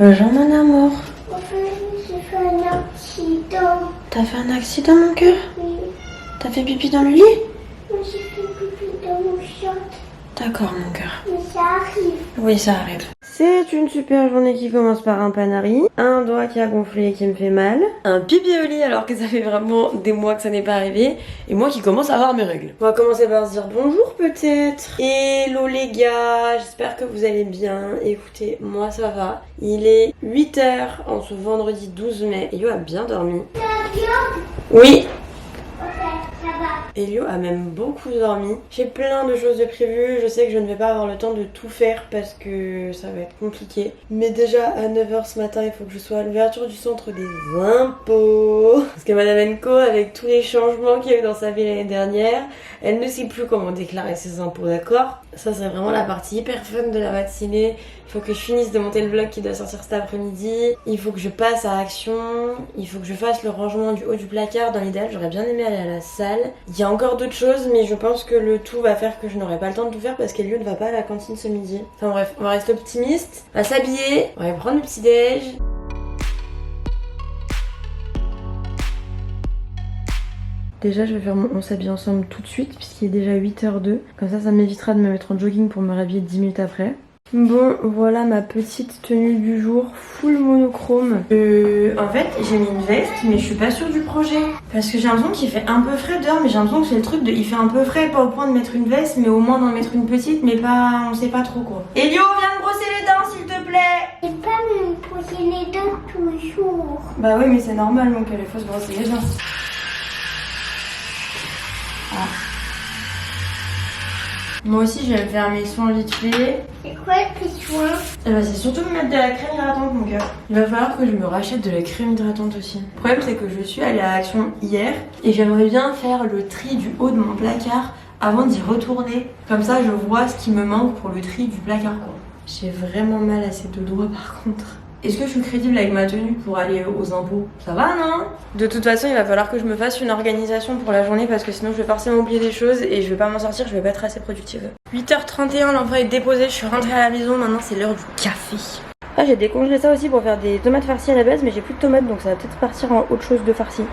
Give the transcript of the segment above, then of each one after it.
Bonjour mon amour. En fait, j'ai fait un accident. T'as fait un accident mon cœur? Oui. T'as fait pipi dans le lit? Moi, j'ai fait pipi dans mon short. D'accord mon cœur. Mais ça arrive. Oui ça arrive. C'est une super journée qui commence par un panari, un doigt qui a gonflé et qui me fait mal, un pipi au lit alors que ça fait vraiment des mois que ça n'est pas arrivé, et moi qui commence à avoir mes règles. On va commencer par se dire bonjour peut-être. Hello les gars, j'espère que vous allez bien. Écoutez, moi ça va. Il est 8h en ce vendredi 12 mai. Elio a bien dormi. Ça va bien? Oui. Ok, ça va. Elio a même beaucoup dormi. J'ai plein de choses de prévues. Je sais que je ne vais pas avoir le temps de tout faire parce que ça va être compliqué. Mais déjà à 9h ce matin, il faut que je sois à l'ouverture du centre des impôts. Parce que Madame Enco, avec tous les changements qu'il y a eu dans sa vie l'année dernière, elle ne sait plus comment déclarer ses impôts, d'accord? Ça c'est vraiment la partie hyper fun de la matinée. Il faut que je finisse de monter le vlog qui doit sortir cet après-midi. Il faut que je passe à Action. Il faut que je fasse le rangement du haut du placard. Dans l'idéal, j'aurais bien aimé aller à la salle. Il y a encore d'autres choses, mais je pense que le tout va faire que je n'aurai pas le temps de tout faire parce qu'Elio ne va pas à la cantine ce midi. Enfin bref, on va rester optimiste. On va s'habiller. On va prendre le petit déj. Déjà, je vais faire mon on s'habille ensemble tout de suite puisqu'il est déjà 8h02. Comme ça m'évitera de me mettre en jogging pour me rhabiller 10 minutes après. Bon, voilà ma petite tenue du jour, full monochrome. En fait, j'ai mis une veste, mais je suis pas sûre du projet. Parce que j'ai l'impression qu'il fait un peu frais dehors, mais j'ai l'impression que c'est le truc de il fait un peu frais, pas au point de mettre une veste, mais au moins d'en mettre une petite, mais pas, on sait pas trop quoi. Elio, viens me brosser les dents s'il te plaît. J'ai pas me poser les dents toujours. Bah oui, mais c'est normal, donc il faut se brosser les dents. Ah. Moi aussi, je vais me faire mes soins vite fait. C'est quoi le soin? Eh ben, c'est surtout me mettre de la crème hydratante, mon cœur. Il va falloir que je me rachète de la crème hydratante aussi. Le problème, c'est que je suis allée à Action hier et j'aimerais bien faire le tri du haut de mon placard avant d'y retourner. Comme ça, je vois ce qui me manque pour le tri du placard, quoi. J'ai vraiment mal à ces deux doigts, par contre. Est-ce que je suis crédible avec ma tenue pour aller aux impôts? Ça va, non? De toute façon, il va falloir que je me fasse une organisation pour la journée parce que sinon je vais forcément oublier des choses et je vais pas m'en sortir, je vais pas être assez productive. 8h31, l'enfant est déposé, je suis rentrée à la maison, maintenant c'est l'heure du café. Ah, j'ai décongelé ça aussi pour faire des tomates farcies à la base, mais j'ai plus de tomates donc ça va peut-être partir en autre chose de farci.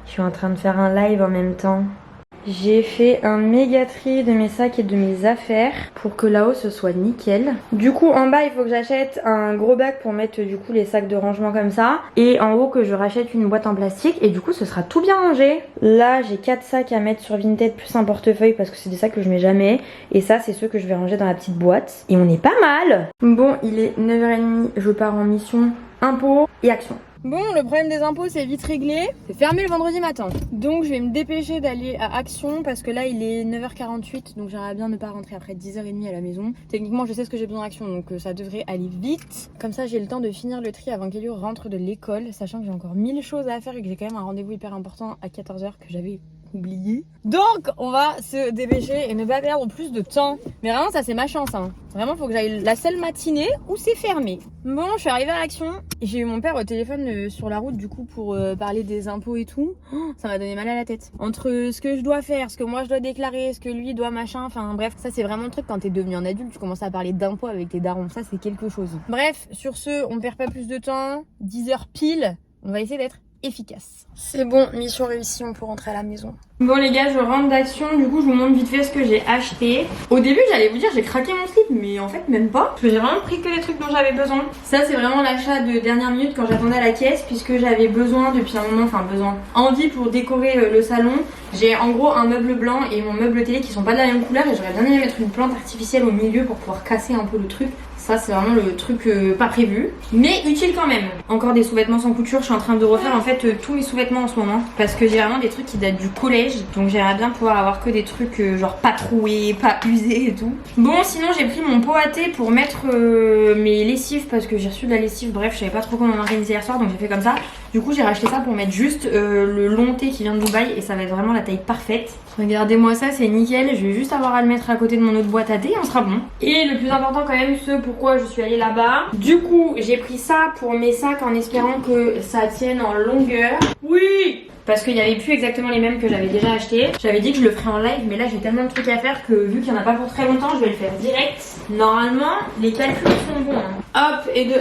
Je suis en train de faire un live en même temps. J'ai fait un méga tri de mes sacs et de mes affaires pour que là-haut ce soit nickel. Du coup en bas il faut que j'achète un gros bac pour mettre du coup les sacs de rangement comme ça. Et en haut que je rachète une boîte en plastique et du coup ce sera tout bien rangé. Là j'ai 4 sacs à mettre sur Vinted plus un portefeuille parce que c'est des sacs que je mets jamais. Et ça c'est ceux que je vais ranger dans la petite boîte. Et on est pas mal. Bon il est 9h30, je pars en mission impôts et Action. Bon, le problème des impôts c'est vite réglé, c'est fermé le vendredi matin. Donc je vais me dépêcher d'aller à Action parce que là il est 9h48 donc j'aimerais bien ne pas rentrer après 10h30 à la maison. Techniquement je sais ce que j'ai besoin d'Action donc ça devrait aller vite. Comme ça j'ai le temps de finir le tri avant qu'Elio rentre de l'école, sachant que j'ai encore 1000 choses à faire et que j'ai quand même un rendez-vous hyper important à 14h que j'avais oublié. Donc on va se dépêcher et ne pas perdre plus de temps. Mais vraiment ça c'est ma chance hein. Vraiment faut que j'aille la seule matinée où c'est fermé. Bon je suis arrivée à Action. J'ai eu mon père au téléphone sur la route du coup pour parler des impôts et tout. Oh, ça m'a donné mal à la tête. Entre ce que je dois faire, ce que moi je dois déclarer, ce que lui doit machin. Enfin bref ça c'est vraiment le truc quand t'es devenu un adulte. Tu commences à parler d'impôts avec tes darons. Ça c'est quelque chose. Bref sur ce on perd pas plus de temps. 10h pile. On va essayer d'être efficace. C'est bon, mission réussie, on peut rentrer à la maison. Bon les gars, je rentre d'Action, du coup je vous montre vite fait ce que j'ai acheté. Au début j'allais vous dire j'ai craqué mon slip, mais en fait même pas. Parce que j'ai vraiment pris que les trucs dont j'avais besoin. Ça c'est vraiment l'achat de dernière minute quand j'attendais à la caisse, puisque j'avais besoin depuis un moment, envie pour décorer le salon. J'ai en gros un meuble blanc et mon meuble télé qui sont pas de la même couleur et j'aurais bien aimé mettre une plante artificielle au milieu pour pouvoir casser un peu le truc. Ça c'est vraiment le truc pas prévu, mais utile quand même. Encore des sous-vêtements sans couture, je suis en train de refaire en fait tous mes sous-vêtements en ce moment parce que j'ai vraiment des trucs qui datent du collège, donc j'aimerais bien pouvoir avoir que des trucs genre pas troués, pas usés et tout. Bon sinon j'ai pris mon pot à thé pour mettre mes lessives parce que j'ai reçu de la lessive, bref je savais pas trop comment m'organiser hier soir donc j'ai fait comme ça. Du coup j'ai racheté ça pour mettre juste le long thé qui vient de Dubaï et ça va être vraiment la taille parfaite. Regardez-moi ça, c'est nickel, je vais juste avoir à le mettre à côté de mon autre boîte à thé et on sera bon. Et le plus important quand même, ce pour pourquoi je suis allée là-bas. Du coup, j'ai pris ça pour mes sacs en espérant que ça tienne en longueur. Oui! Parce qu'il n'y avait plus exactement les mêmes que j'avais déjà acheté. J'avais dit que je le ferais en live, mais là j'ai tellement de trucs à faire que vu qu'il n'y en a pas pour très longtemps, je vais le faire direct. Normalement, les calculs sont bons. Hop, et de 1.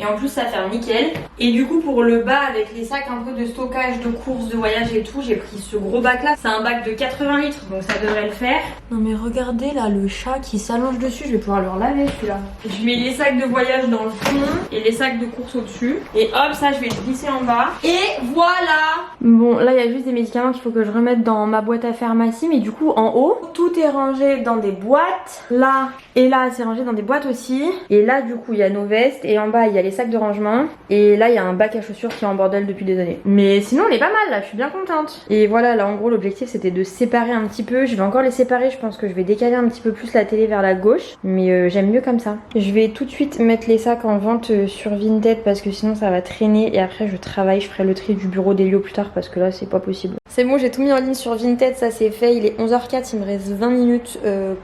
Et en plus ça fait nickel. Et du coup pour le bas avec les sacs un peu de stockage, de courses, de voyage et tout, j'ai pris ce gros bac là. C'est un bac de 80 litres, donc ça devrait le faire. Non mais regardez là le chat qui s'allonge dessus, je vais pouvoir le laver celui-là. Je mets les sacs de voyage dans le fond et les sacs de courses au-dessus. Et hop, ça je vais le glisser en bas. Et voilà. Bon là il y a juste des médicaments qu'il faut que je remette dans ma boîte à pharmacie. Mais du coup en haut, tout est rangé dans des boîtes. Là et là c'est rangé dans des boîtes aussi. Et là du coup il y a nos vestes. Et en bas il y a les sacs de rangement. Et là il y a un bac à chaussures qui est en bordel depuis des années. Mais sinon on est pas mal là, je suis bien contente. Et voilà, là en gros l'objectif c'était de séparer un petit peu. Je vais encore les séparer, je pense que je vais décaler un petit peu plus la télé vers la gauche. Mais j'aime mieux comme ça. Je vais tout de suite mettre les sacs en vente sur Vinted parce que sinon ça va traîner. Et après je travaille, je ferai le tri du bureau d'Elio plus tard parce que là c'est pas possible. C'est bon, j'ai tout mis en ligne sur Vinted, ça c'est fait. Il est 11h04, il me reste 20 minutes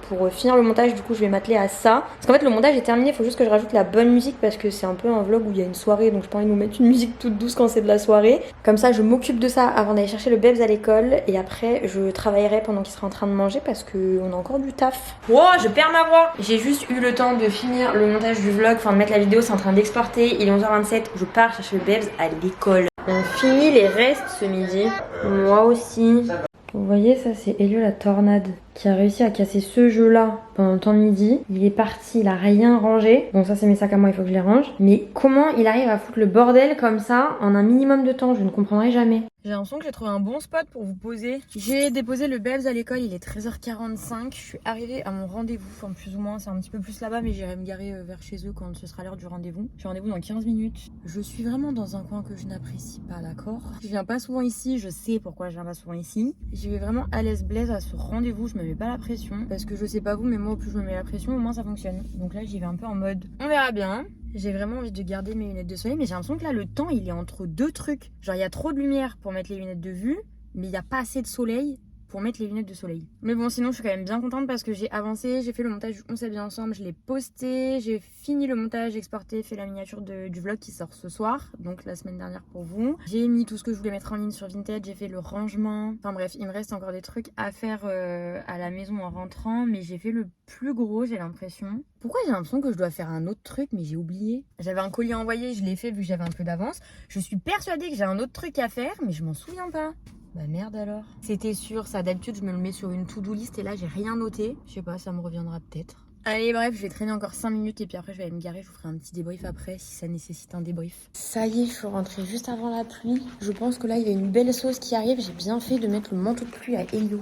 pour finir le montage. Du coup je vais m'atteler à ça. Parce qu'en fait le montage est terminé, il faut juste que je rajoute la bonne musique parce que c'est un peu un vlog où il y a une soirée. Donc je pas envie de nous mettre une musique toute douce quand c'est de la soirée. Comme ça je m'occupe de ça avant d'aller chercher le Bebs à l'école. Et après je travaillerai pendant qu'il sera en train de manger parce qu'on a encore du taf. Wow, je perds ma voix. J'ai juste eu le temps de finir le montage du vlog, enfin de mettre la vidéo, c'est en train d'exporter. Il est 11h27, je pars chercher le Bebs à l'école. On finit les restes ce midi. Moi aussi. Vous voyez, ça c'est Elio la tornade qui a réussi à casser ce jeu là pendant le temps de midi. Il est parti, il a rien rangé. Bon ça c'est mes sacs à moi, il faut que je les range. Mais comment il arrive à foutre le bordel comme ça en un minimum de temps? Je ne comprendrai jamais. J'ai l'impression que j'ai trouvé un bon spot pour vous poser. J'ai déposé le Bebs à l'école, il est 13h45. Je suis arrivée à mon rendez-vous, enfin plus ou moins, c'est un petit peu plus là-bas, mais j'irai me garer vers chez eux quand ce sera l'heure du rendez-vous. J'ai rendez-vous dans 15 minutes. Je suis vraiment dans un coin que je n'apprécie pas, d'accord? Je viens pas souvent ici, je sais pourquoi je viens pas souvent ici. J'y vais vraiment à l'aise blaise à ce rendez-vous, je me mets pas la pression. Parce que je sais pas vous, mais moi au plus je me mets la pression, au moins ça fonctionne. Donc là j'y vais un peu en mode, on verra bien. J'ai vraiment envie de garder mes lunettes de soleil, mais j'ai l'impression que là le temps il est entre deux trucs. Genre il y a trop de lumière pour mettre les lunettes de vue, mais il n'y a pas assez de soleil pour mettre les lunettes de soleil. Mais bon, sinon je suis quand même bien contente parce que j'ai avancé, j'ai fait le montage du On s'est bien ensemble, je l'ai posté, j'ai fini le montage, exporté, fait la miniature du vlog qui sort ce soir, donc la semaine dernière pour vous. J'ai mis tout ce que je voulais mettre en ligne sur Vinted, j'ai fait le rangement. Enfin bref, il me reste encore des trucs à faire à la maison en rentrant, mais j'ai fait le plus gros, j'ai l'impression. Pourquoi j'ai l'impression que je dois faire un autre truc, mais j'ai oublié? J'avais un colis envoyé, je l'ai fait vu que j'avais un peu d'avance. Je suis persuadée que j'ai un autre truc à faire, mais je m'en souviens pas. Bah merde alors. C'était sûr, ça d'habitude je me le mets sur une to-do list et là j'ai rien noté. Je sais pas, ça me reviendra peut-être. Allez bref, je vais traîner encore 5 minutes et puis après je vais aller me garer, je vous ferai un petit débrief après si ça nécessite un débrief. Ça y est, je suis rentrée juste avant la pluie. Je pense que là il y a une belle sauce qui arrive, j'ai bien fait de mettre le manteau de pluie à Elio.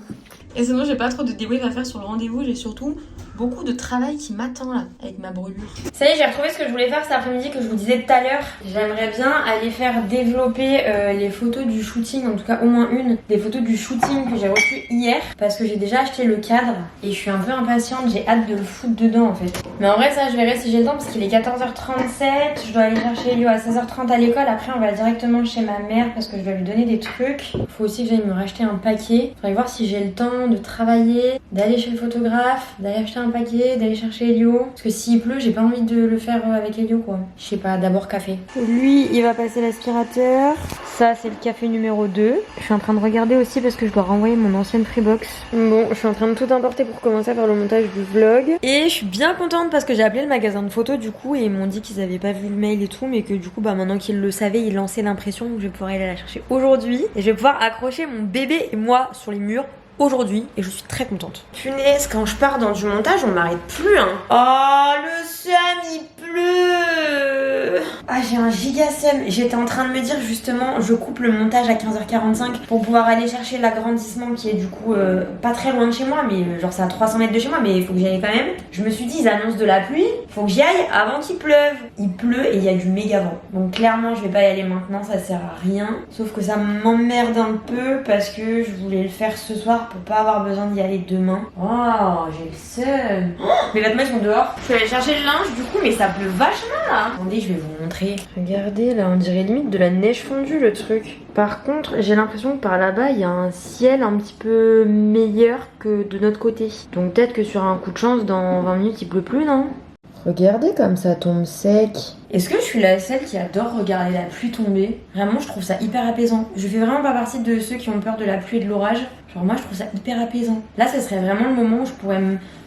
Et sinon j'ai pas trop de débrief à faire sur le rendez-vous, j'ai surtout beaucoup de travail qui m'attend là, avec ma brûlure. Ça y est, j'ai retrouvé ce que je voulais faire cet après-midi que je vous disais tout à l'heure. J'aimerais bien aller faire développer les photos du shooting, en tout cas au moins une, des photos du shooting que j'ai reçues hier. Parce que j'ai déjà acheté le cadre et je suis un peu impatiente, j'ai hâte de le foutre dedans en fait. Mais en vrai ça je verrai si j'ai le temps parce qu'il est 14h37, je dois aller chercher Elio à 16h30 à l'école. Après on va directement chez ma mère parce que je dois lui donner des trucs. Il faut aussi que j'aille me racheter un paquet. Faudrait voir si j'ai le temps de travailler, d'aller chez le photographe, d'aller acheter un paquet, d'aller chercher Elio. Parce que s'il pleut, j'ai pas envie de le faire avec Elio quoi. Je sais pas, d'abord café. Lui, il va passer l'aspirateur. Ça, c'est le café numéro 2. Je suis en train de regarder aussi parce que je dois renvoyer mon ancienne Freebox. Bon, je suis en train de tout importer pour commencer à faire le montage du vlog. Et je suis bien contente parce que j'ai appelé le magasin de photos du coup et ils m'ont dit qu'ils avaient pas vu le mail et tout, mais que du coup, bah maintenant qu'ils le savaient, ils lançaient l'impression. Donc je vais pouvoir aller la chercher aujourd'hui. Et je vais pouvoir accrocher mon bébé et moi sur les murs aujourd'hui et je suis très contente. Punaise, quand je pars dans du montage, on m'arrête plus hein. Oh le seum, il pleut. Ah j'ai un giga seum. J'étais en train de me dire justement, je coupe le montage à 15h45 pour pouvoir aller chercher l'agrandissement qui est du coup pas très loin de chez moi, mais genre c'est à 300 mètres de chez moi, mais il faut que j'y aille quand même. Je me suis dit, ils annoncent de la pluie, faut que j'y aille avant qu'il pleuve. Il pleut et il y a du méga vent. Donc clairement je vais pas y aller maintenant, ça sert à rien. Sauf que ça m'emmerde un peu parce que je voulais le faire ce soir pour pas avoir besoin d'y aller demain. Oh, j'ai le seum. Oh, mes vêtements sont dehors. Je suis allée chercher le linge du coup, mais ça pleut vachement là. Attendez, je vais vous montrer. Regardez là, on dirait limite de la neige fondue le truc. Par contre, j'ai l'impression que par là-bas, il y a un ciel un petit peu meilleur que de notre côté. Donc peut-être que sur un coup de chance, dans 20 minutes, il pleut plus, non? Regardez comme ça tombe sec. Est-ce que je suis la seule qui adore regarder la pluie tomber? Vraiment, je trouve ça hyper apaisant. Je fais vraiment pas partie de ceux qui ont peur de la pluie et de l'orage. Genre moi, je trouve ça hyper apaisant. Là, ce serait vraiment le moment où je pourrais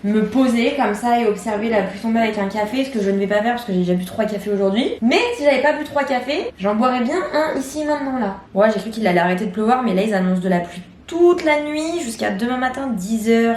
me poser comme ça et observer la pluie tomber avec un café, ce que je ne vais pas faire parce que j'ai déjà bu 3 cafés aujourd'hui. Mais si j'avais pas bu 3 cafés, j'en boirais bien un ici maintenant là. Ouais, j'ai cru qu'il allait arrêter de pleuvoir, mais là, ils annoncent de la pluie toute la nuit jusqu'à demain matin 10h.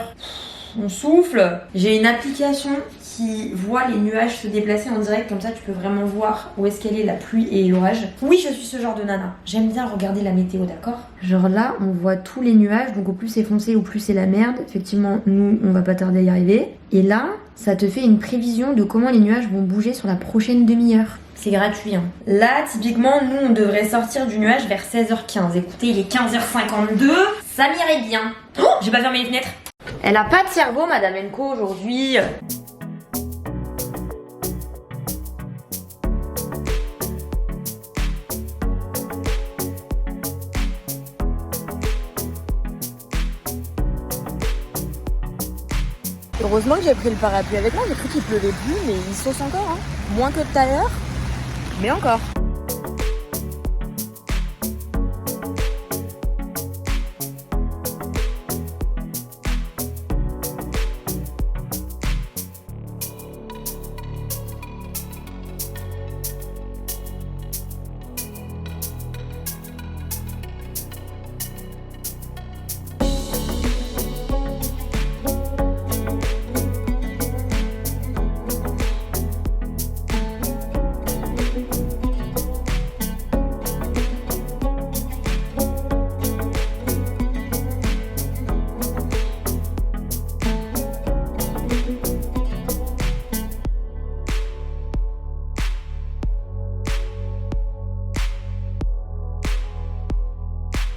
On souffle. J'ai une application qui voit les nuages se déplacer en direct, comme ça tu peux vraiment voir où est-ce qu'elle est la pluie et l'orage. Oui, je suis ce genre de nana. J'aime bien regarder la météo, d'accord? Genre là, on voit tous les nuages, donc au plus c'est foncé, au plus c'est la merde. Effectivement, nous, on va pas tarder à y arriver. Et là, ça te fait une prévision de comment les nuages vont bouger sur la prochaine demi-heure. C'est gratuit, hein. Là, typiquement, nous, on devrait sortir du nuage vers 16h15. Écoutez, il est 15h52, ça m'irait bien. Oh, j'ai pas fermé les fenêtres. Elle a pas de cerveau, Madame Enco, aujourd'hui. Heureusement que j'ai pris le parapluie avec moi, j'ai cru qu'il pleuvait plus, mais il sauce encore, hein. Moins que tout à l'heure, mais encore.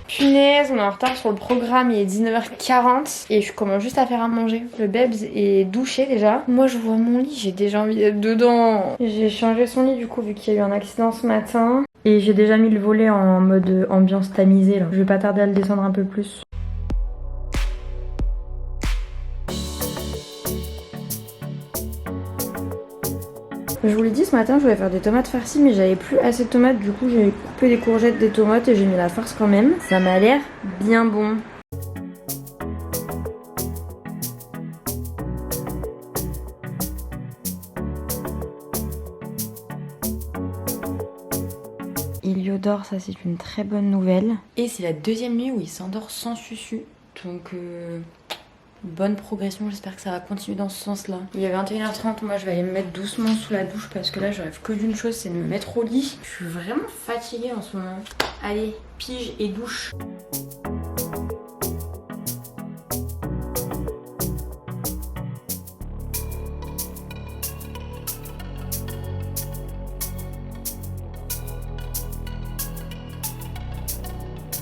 Punaise, on est en retard sur le programme, il est 19h40 et je commence juste à faire à manger. Le Bebs est douché déjà. Moi je vois mon lit, j'ai déjà envie d'être dedans. J'ai changé son lit du coup vu qu'il y a eu un accident ce matin. Et j'ai déjà mis le volet en mode ambiance tamisée là. Je vais pas tarder à le descendre un peu plus. Je vous l'ai dit, ce matin je voulais faire des tomates farcies mais j'avais plus assez de tomates, du coup j'ai coupé des courgettes, des tomates et j'ai mis la farce quand même. Ça m'a l'air bien bon. Héliodore, ça c'est une très bonne nouvelle. Et c'est la deuxième nuit où il s'endort sans susu. Donc bonne progression, j'espère que ça va continuer dans ce sens là. Il est 21h30, moi je vais aller me mettre doucement sous la douche parce que là je rêve que d'une chose, c'est de me mettre au lit. Je suis vraiment fatiguée en ce moment. Allez, pige et douche.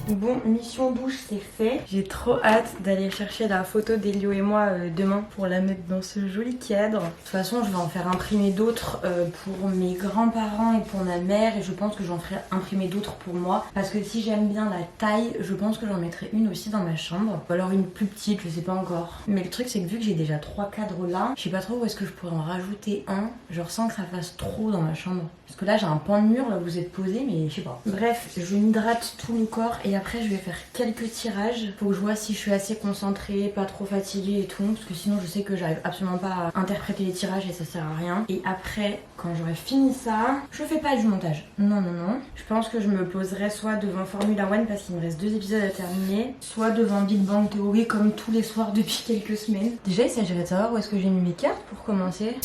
Bon, mission douche c'est fait. J'ai trop hâte d'aller chercher la photo d'Elio et moi demain pour la mettre dans ce joli cadre. De toute façon, je vais en faire imprimer d'autres pour mes grands-parents et pour ma mère. Et je pense que j'en ferai imprimer d'autres pour moi. Parce que si j'aime bien la taille, je pense que j'en mettrai une aussi dans ma chambre. Ou alors une plus petite, je sais pas encore. Mais le truc c'est que vu que j'ai déjà 3 cadres là, je sais pas trop où est-ce que je pourrais en rajouter un. Je ressens que ça fasse trop dans ma chambre. Parce que là j'ai un pan de mur, là où vous êtes posé, mais je sais pas. Bref, je m'hydrate tout le corps et après je vais faire quelques tirages. Faut que je vois si je suis assez concentrée, pas trop fatiguée et tout. Parce que sinon je sais que j'arrive absolument pas à interpréter les tirages et ça sert à rien. Et après, quand j'aurai fini ça, je fais pas du montage. Non, non, non. Je pense que je me poserai soit devant Formula One parce qu'il me reste 2 épisodes à terminer, soit devant Big Bang Theory comme tous les soirs depuis quelques semaines. Déjà il s'agirait de savoir où est-ce que j'ai mis mes cartes pour commencer.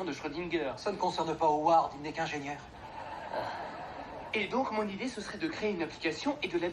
De Schrödinger. Ça ne concerne pas Howard, il n'est qu'ingénieur. Et donc mon idée ce serait de créer une application et de la